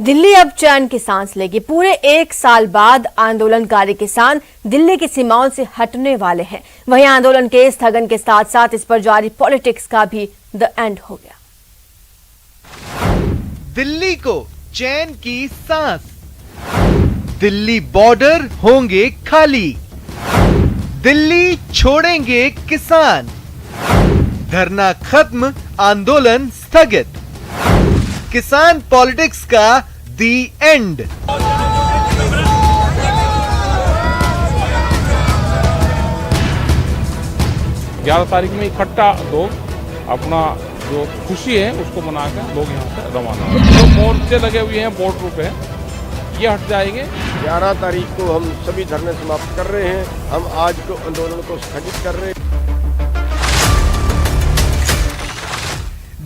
दिल्ली अब चैन की सांस लेगी। पूरे एक साल बाद आंदोलनकारी किसान दिल्ली की सीमाओं से हटने वाले हैं। वहीं आंदोलन के स्थगन के साथ साथ इस पर जारी पॉलिटिक्स का भी द एंड हो गया। दिल्ली को चैन की सांस, दिल्ली बॉर्डर होंगे खाली, दिल्ली छोड़ेंगे किसान, धरना खत्म, आंदोलन स्थगित, किसान पॉलिटिक्स का दी एंड। 11 तारीख में इकट्ठा लोग अपना जो खुशी है उसको मनाकर लोग यहाँ से रवाना। जो मोर्चे लगे हुए हैं बॉर्डर पे ये हट जाएंगे। 11 तारीख को हम सभी धरने समाप्त कर रहे हैं। हम आज को आंदोलन को स्थगित कर रहे हैं।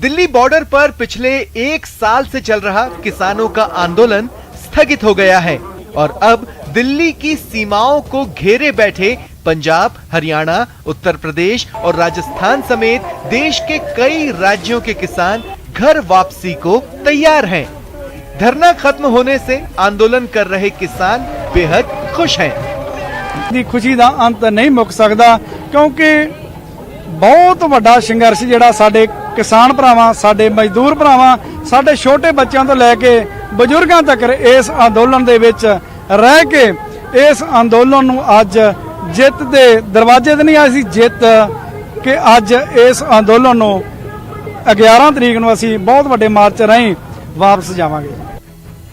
दिल्ली बॉर्डर पर पिछले एक साल से चल रहा किसानों का आंदोलन स्थगित हो गया है और अब दिल्ली की सीमाओं को घेरे बैठे पंजाब, हरियाणा, उत्तर प्रदेश और राजस्थान समेत देश के कई राज्यों के किसान घर वापसी को तैयार हैं। धरना खत्म होने से आंदोलन कर रहे किसान बेहद खुश हैं। खुशी का अंत नहीं मुक सकता क्योंकि बहुत वड्डा संघर्ष जिहड़ा साडे किसान भरावां, साडे मजदूर भरावां, साडे छोटे बच्चों तो लैके बजुर्गों तक इस आंदोलन दे विच रह के इस आंदोलन नूं अज जित दे दरवाजे ते नहीं आई सी जित कि अज इस आंदोलन नूं 11 तरीक नूं असीं बहुत वड्डे मार्च राहीं वापस जावांगे।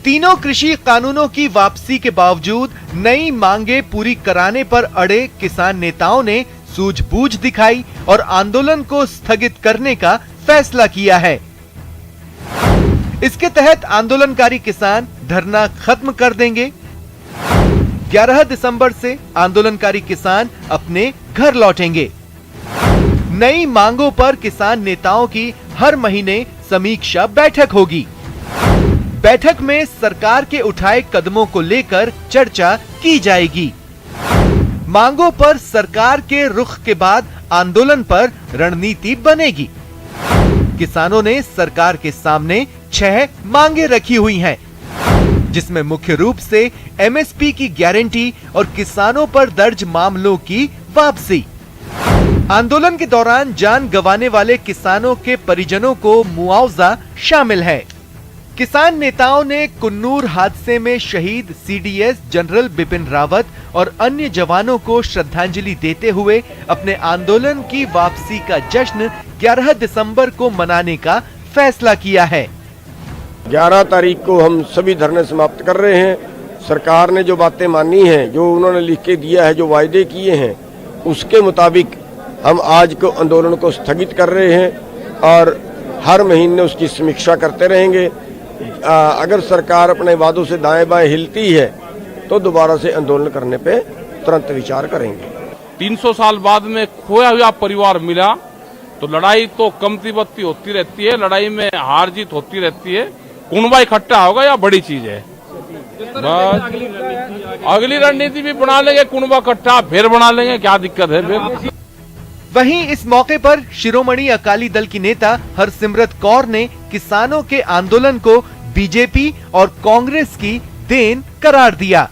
तीनों कृषि कानूनों की वापसी के बावजूद नई मांगे पूरी कराने पर अड़े किसान नेताओं ने सूझबूझ दिखाई और आंदोलन को स्थगित करने का फैसला किया है। इसके तहत आंदोलनकारी किसान धरना खत्म कर देंगे। 11 दिसंबर से आंदोलनकारी किसान अपने घर लौटेंगे। नई मांगों पर किसान नेताओं की हर महीने समीक्षा बैठक होगी। बैठक में सरकार के उठाए कदमों को लेकर चर्चा की जाएगी। मांगों पर सरकार के रुख के बाद आंदोलन पर रणनीति बनेगी। किसानों ने सरकार के सामने 6 मांगे रखी हुई हैं, जिसमें मुख्य रूप से एमएसपी की गारंटी और किसानों पर दर्ज मामलों की वापसी। आंदोलन के दौरान जान गंवाने वाले किसानों के परिजनों को मुआवजा शामिल है। किसान नेताओं ने कुन्नूर हादसे में शहीद सीडीएस जनरल बिपिन रावत और अन्य जवानों को श्रद्धांजलि देते हुए अपने आंदोलन की वापसी का जश्न 11 दिसंबर को मनाने का फैसला किया है। 11 तारीख को हम सभी धरने समाप्त कर रहे हैं। सरकार ने जो बातें मानी हैं, जो उन्होंने लिख के दिया है, जो वायदे किए हैं, उसके मुताबिक हम आज को आंदोलन को स्थगित कर रहे हैं और हर महीने उसकी समीक्षा करते रहेंगे। अगर सरकार अपने वादों से दाएं बाएं हिलती है तो दोबारा से आंदोलन करने पे तुरंत विचार करेंगे। 300 साल बाद में खोया हुआ परिवार मिला तो लड़ाई तो कमती बत्ती होती रहती है, लड़ाई में हार जीत होती रहती है। कुनबा इकट्ठा होगा या बड़ी चीज है। अगली रणनीति भी बना लेंगे, कुनबा इकट्ठा फिर बना लेंगे, क्या दिक्कत है फिर। वहीं इस मौके पर शिरोमणि अकाली दल की नेता हरसिमरत कौर ने किसानों के आंदोलन को बीजेपी और कांग्रेस की देन करार दिया।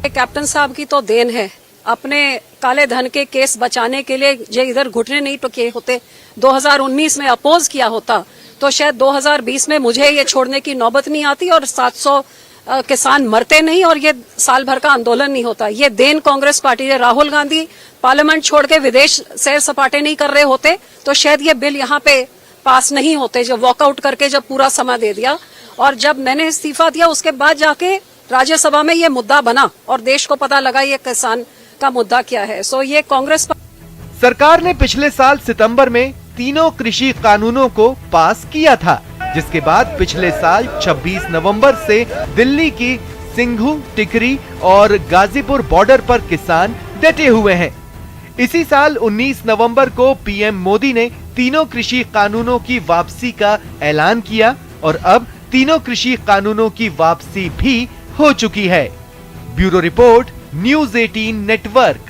कैप्टन साहब की तो देन है। अपने काले धन के केस बचाने के लिए जो इधर घुटने नहीं टके होते, 2019 में अपोज किया होता तो शायद 2020 में मुझे ये छोड़ने की नौबत नहीं आती और 700 किसान मरते नहीं और ये साल भर का आंदोलन नहीं होता। ये देन कांग्रेस पार्टी है। राहुल गांधी पार्लियामेंट छोड़ के विदेश सैर सपाटे नहीं कर रहे होते तो शायद ये बिल यहाँ पे पास नहीं होते। जब वॉकआउट करके जब पूरा समय दे दिया और जब मैंने इस्तीफा दिया उसके बाद जाके राज्यसभा में ये मुद्दा बना और देश को पता लगा ये किसान का मुद्दा क्या है। सो ये कांग्रेस सरकार ने पिछले साल सितंबर में तीनों कृषि कानूनों को पास किया था, जिसके बाद पिछले साल 26 नवंबर से दिल्ली की सिंघू, टिकरी और गाजीपुर बॉर्डर पर किसान डटे हुए हैं। इसी साल 19 नवंबर को पीएम मोदी ने तीनों कृषि कानूनों की वापसी का ऐलान किया और अब तीनों कृषि कानूनों की वापसी भी हो चुकी है। Bureau report, news 18 network.